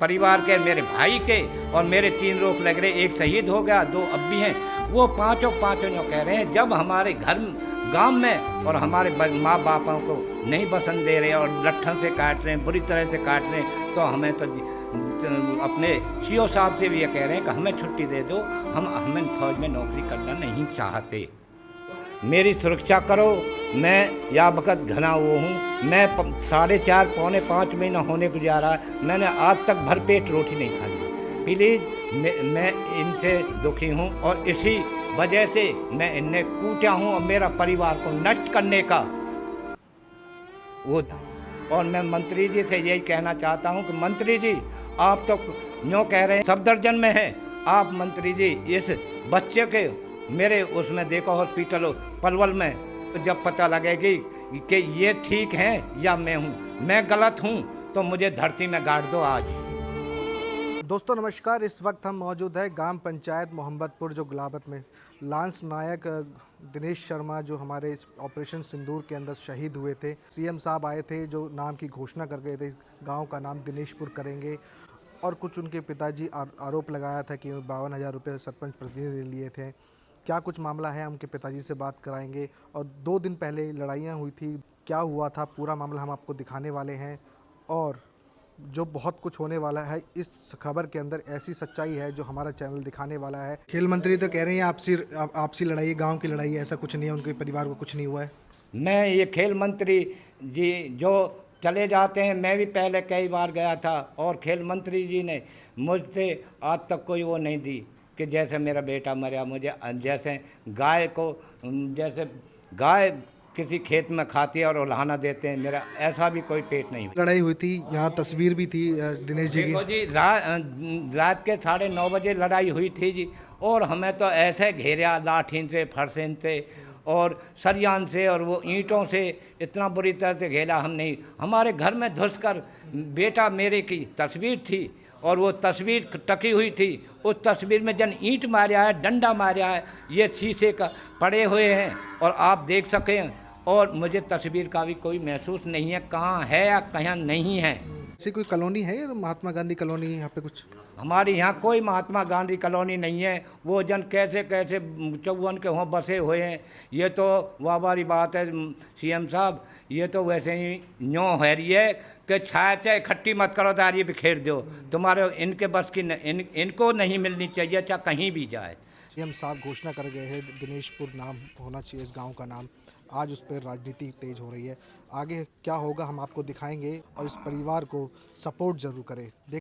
परिवार के मेरे भाई के और मेरे 3 रोक लग रहे, एक शहीद हो गया, 2 अब भी हैं। वो पाँचों जो कह रहे हैं जब हमारे घर गांव में और हमारे माँ बापों को नहीं पसंद दे रहे और लट्ठन से काट रहे हैं, बुरी तरह से काट रहे हैं, तो हमें तो अपने सीओ साहब से भी ये कह रहे हैं कि हमें छुट्टी दे दो, हमें फौज में नौकरी करना नहीं चाहते। मेरी सुरक्षा करो। मैं या वक़्त घना वो हूँ। मैं 4.5 पौने 5 महीना होने को जा रहा है, मैंने आज तक भरपेट रोटी नहीं खाई। प्लीज़ मैं इनसे दुखी हूँ और इसी वजह से मैं इन्हें कूटा हूँ और मेरा परिवार को नष्ट करने का वो। और मैं मंत्री जी से यही कहना चाहता हूँ कि मंत्री जी आप तो यूँ कह रहे हैं सफदरजंग में है, आप मंत्री जी इस बच्चे के मेरे उसमें देखो हॉस्पिटल पलवल में, तो जब पता लगेगी कि ये ठीक हैं या मैं गलत हूँ, तो मुझे धरती में गाड़ दो आज। दोस्तों नमस्कार, इस वक्त हम मौजूद है ग्राम पंचायत मोहम्मदपुर जो गुलाबत में लांस नायक दिनेश शर्मा जो हमारे ऑपरेशन सिंदूर के अंदर शहीद हुए थे। सीएम साहब आए थे जो नाम की घोषणा कर गए थे, गांव का नाम दिनेशपुर करेंगे, और कुछ उनके पिताजी आरोप लगाया था कि 52,000 रुपये सरपंच प्रतिनिधि लिए थे। क्या कुछ मामला है, उनके पिताजी से बात कराएंगे। और 2 दिन पहले लड़ाइयाँ हुई थी, क्या हुआ था पूरा मामला हम आपको दिखाने वाले हैं। और जो बहुत कुछ होने वाला है इस खबर के अंदर, ऐसी सच्चाई है जो हमारा चैनल दिखाने वाला है। खेल मंत्री तो कह रहे हैं आपसी लड़ाई, गांव की लड़ाई, ऐसा कुछ नहीं है, उनके परिवार को कुछ नहीं हुआ है। मैं ये खेल मंत्री जी जो चले जाते हैं, मैं भी पहले कई बार गया था और खेल मंत्री जी ने मुझसे आज तक कोई वो नहीं दी कि जैसे मेरा बेटा मरा, मुझे जैसे गाय किसी खेत में खाती है और उल्हाना देते हैं, मेरा ऐसा भी कोई पेट नहीं। लड़ाई हुई थी, यहाँ तस्वीर भी थी दिनेश जी की। देखो जी, रात के 9:30 बजे लड़ाई हुई थी जी, और हमें तो ऐसे घेरा लाठीन से, फरसेन से और सरियान से और वो ईंटों से इतना बुरी तरह से घेरा। हम नहीं, हमारे घर में घुसकर बेटा मेरे की तस्वीर थी और वो तस्वीर टकी हुई थी, उस तस्वीर में जन ईंट मारा है, डंडा मारा है, ये शीशे का पड़े हुए हैं और आप देख सकें। और मुझे तस्वीर का भी कोई महसूस नहीं है कहाँ है या कहाँ नहीं है। ऐसी कोई कॉलोनी है या महात्मा गांधी कॉलोनी यहाँ पे कुछ? हमारे यहाँ कोई महात्मा गांधी कॉलोनी नहीं है। वो जन कैसे कैसे 54 के वहाँ बसे हुए हैं, ये तो वाहवारी बात है सीएम साहब। ये तो वैसे ही न्यों है रही है कि चाहे इकट्ठी मत करो, दारी बिखेर दो, तुम्हारे इनके बस की इनको नहीं मिलनी चाहिए, चाहे कहीं भी जाए। सीएम साहब घोषणा कर गए हैं, दिनेशपुर नाम होना चाहिए इस गांव का नाम। आज उस पर राजनीति तेज हो रही है। आगे क्या होगा हम आपको दिखाएंगे और इस परिवार को सपोर्ट जरूर करें।